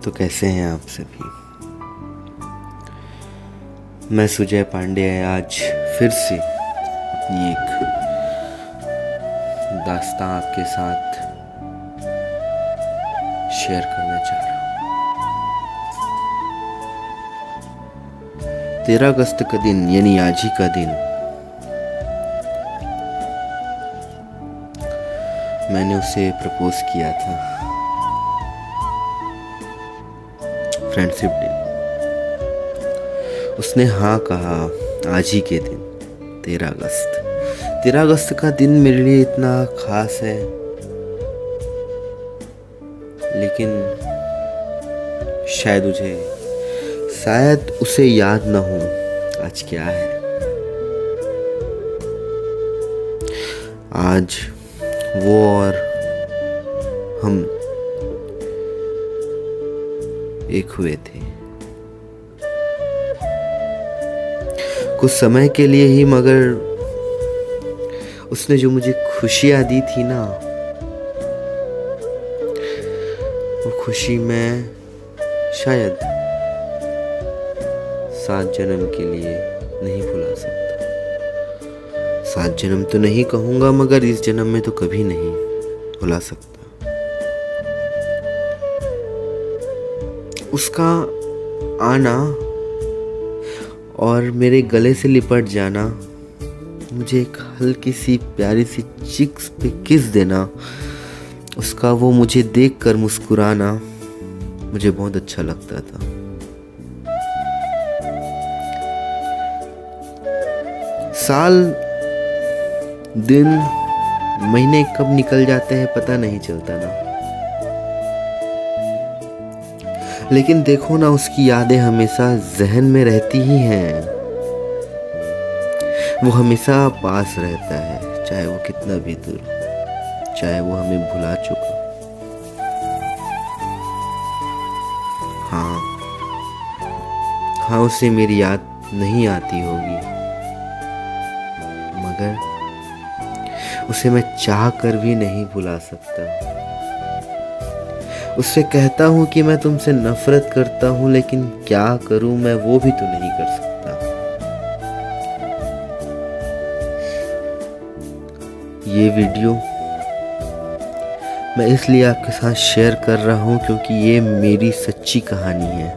तो कैसे हैं आप सभी। मैं सुजय पांडे आज फिर से अपनी एक दास्तां आपके साथ शेयर करना चाह रहा हूँ। 13 अगस्त का दिन यानी आज ही का दिन मैंने उसे प्रपोज किया था, फ्रेंडशिप डे। उसने हाँ कहा आज ही के दिन 13 अगस्त का दिन मेरे लिए इतना खास है, लेकिन शायद उसे याद ना हो आज क्या है। आज वो और हम एक हुए थे, कुछ समय के लिए ही, मगर उसने जो मुझे खुशियां दी थी ना, वो खुशी मैं शायद 7 जन्म के लिए नहीं भुला सकता। 7 जन्म तो नहीं कहूंगा, मगर इस जन्म में तो कभी नहीं भुला सकता। उसका आना और मेरे गले से लिपट जाना, मुझे एक हल्की सी प्यारी सी चिक्स पे किस देना, उसका वो मुझे देखकर मुस्कुराना मुझे बहुत अच्छा लगता था। साल, दिन, महीने कब निकल जाते हैं पता नहीं चलता ना, लेकिन देखो ना, उसकी यादें हमेशा जहन में रहती ही हैं। वो हमेशा पास रहता है, चाहे वो कितना भी दूर हो, चाहे वो हमें भुला चुका। हाँ, उसे मेरी याद नहीं आती होगी, मगर उसे मैं चाह कर भी नहीं भुला सकता। उससे कहता हूँ कि मैं तुमसे नफरत करता हूँ, लेकिन क्या करूँ मैं, वो भी तो नहीं कर सकता। ये वीडियो मैं इसलिए आपके साथ शेयर कर रहा हूँ क्योंकि ये मेरी सच्ची कहानी है,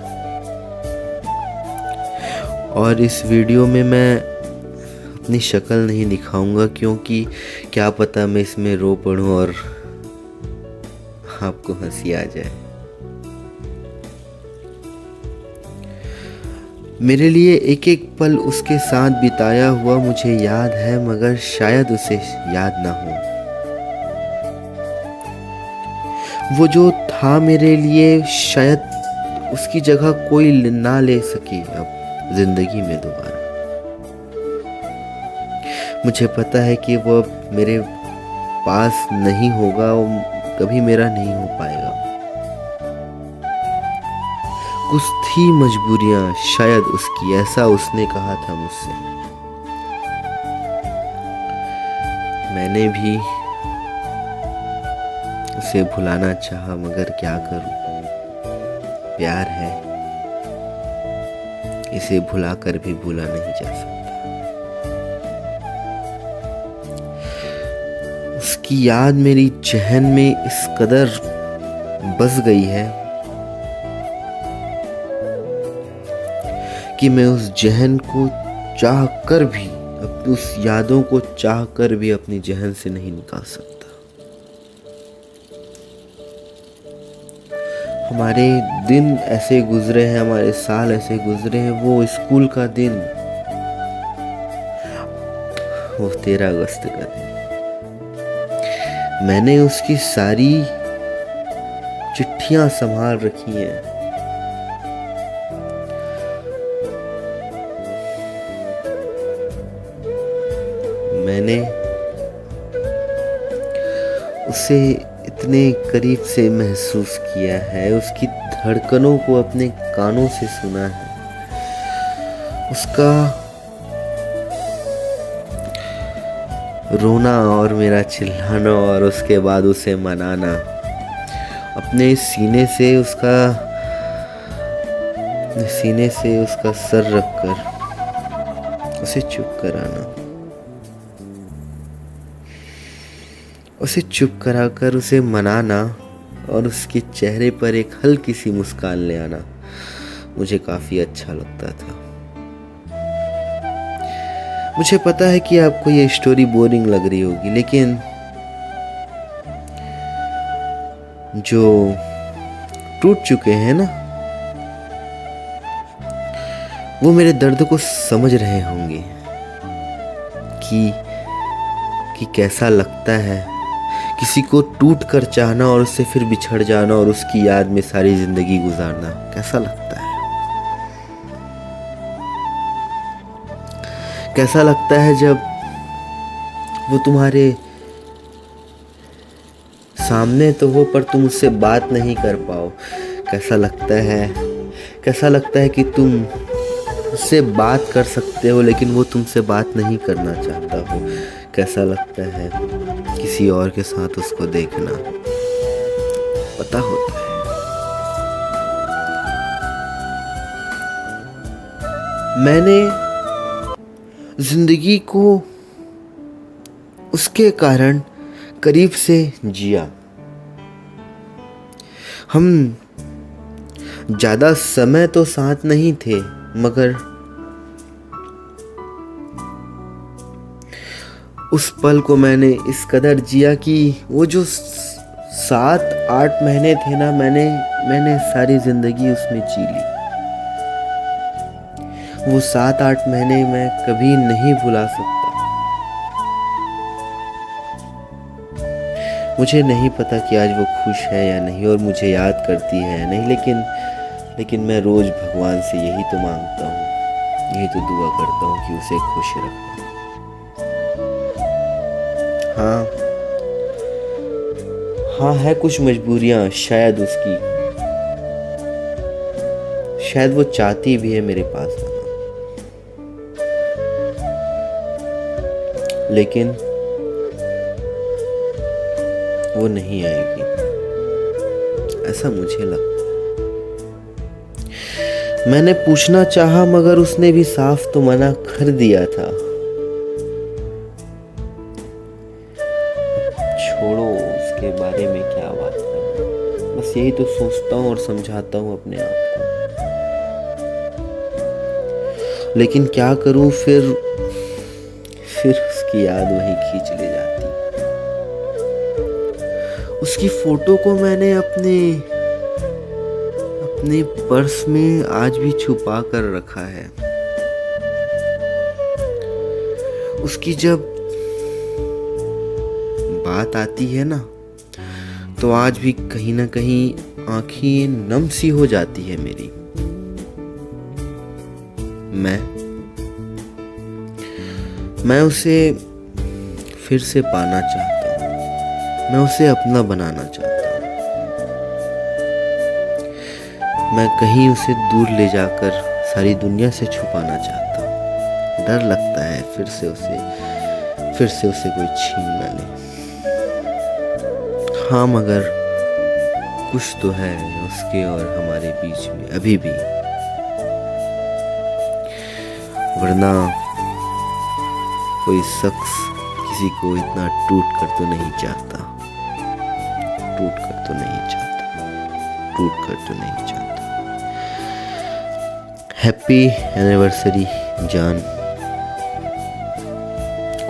और इस वीडियो में मैं अपनी शक्ल नहीं दिखाऊंगा, क्योंकि क्या पता मैं इसमें रो पड़ूं और आपको हंसी आ जाए। मेरे लिए एक एक पल उसके साथ बिताया हुआ मुझे याद है, मगर शायद उसे याद ना हो। वो जो था मेरे लिए, शायद उसकी जगह कोई ना ले सके अब जिंदगी में दोबारा। मुझे पता है कि वो अब मेरे पास नहीं होगा और कभी मेरा नहीं हो पाएगा। कुछ थी मजबूरियां शायद उसकी, ऐसा उसने कहा था मुझसे। मैंने भी उसे भुलाना चाहा, मगर क्या करूं, प्यार है, इसे भुलाकर भी भूला नहीं जा सकता। उसकी याद मेरी जहन में इस कदर बस गई है कि मैं उस जहन को चाह कर भी, उस यादों को चाह कर भी अपनी जहन से नहीं निकाल सकता। हमारे दिन ऐसे गुजरे हैं, हमारे साल ऐसे गुजरे हैं। वो स्कूल का दिन, वो 13 अगस्त का दिन, मैंने उसकी सारी चिट्ठियां संभाल रखी हैं। मैंने उसे इतने करीब से महसूस किया है, उसकी धड़कनों को अपने कानों से सुना है, उसका रोना और मेरा चिल्लाना और उसके बाद उसे मनाना, अपने सीने से उसका सीने से उसका सर रखकर उसे चुप कराना, उसे चुप कराकर उसे मनाना और उसके चेहरे पर एक हल्की सी मुस्कान ले आना मुझे काफी अच्छा लगता था। मुझे पता है कि आपको ये स्टोरी बोरिंग लग रही होगी, लेकिन जो टूट चुके हैं ना, वो मेरे दर्द को समझ रहे होंगे कि कैसा लगता है किसी को टूट कर चाहना और उससे फिर बिछड़ जाना और उसकी याद में सारी जिंदगी गुजारना कैसा लगता है। कैसा लगता है जब वो तुम्हारे सामने तो हो पर तुम उससे बात नहीं कर पाओ। कैसा लगता है कि तुम उससे बात कर सकते हो लेकिन वो तुमसे बात नहीं करना चाहता हो। कैसा लगता है किसी और के साथ उसको देखना। पता होता है मैंने जिंदगी को उसके कारण करीब से जिया। हम ज्यादा समय तो साथ नहीं थे, मगर उस पल को मैंने इस कदर जिया कि वो जो 7-8 महीने थे ना, मैंने सारी जिंदगी उसमें जी ली। वो 7-8 महीने मैं कभी नहीं भुला सकता। मुझे नहीं पता कि आज वो खुश है या नहीं और मुझे याद करती है या नहीं, लेकिन मैं रोज भगवान से यही तो मांगता हूँ, यही तो दुआ करता हूँ कि उसे खुश रखना। हाँ है कुछ मजबूरियां शायद उसकी, शायद वो चाहती भी है मेरे पास आना, लेकिन वो नहीं आएगी, ऐसा मुझे लगता है। मैंने पूछना चाहा मगर उसने भी साफ तो मना कर दिया था। छोड़ो उसके बारे में क्या बात करना, बस यही तो सोचता हूँ और समझाता हूँ अपने आप को। लेकिन क्या करूँ, फिर उसकी याद वही खींच ले जाती। उसकी फोटो को मैंने अपने पर्स में आज भी छुपा कर रखा है। उसकी जब बात आती है ना, तो आज भी कहीं ना कहीं आंखें नम सी हो जाती है मेरी। मैं उसे फिर से पाना चाहता हूँ, मैं उसे अपना बनाना चाहता हूँ। मैं कहीं उसे दूर ले जाकर सारी दुनिया से छुपाना चाहता हूँ। डर लगता है फिर से उसे कोई छीन ना ले। हाँ मगर कुछ तो है उसके और हमारे बीच में अभी भी, वरना कोई शख्स किसी को इतना टूट कर तो नहीं चाहता। हैप्पी एनिवर्सरी जान,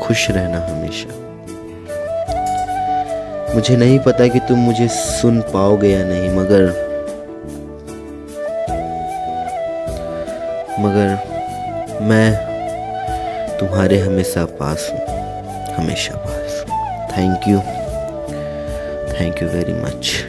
खुश रहना हमेशा। मुझे नहीं पता कि तुम मुझे सुन पाओगे या नहीं, मगर मैं तुम्हारे हमेशा पास हूँ। Thank you very much.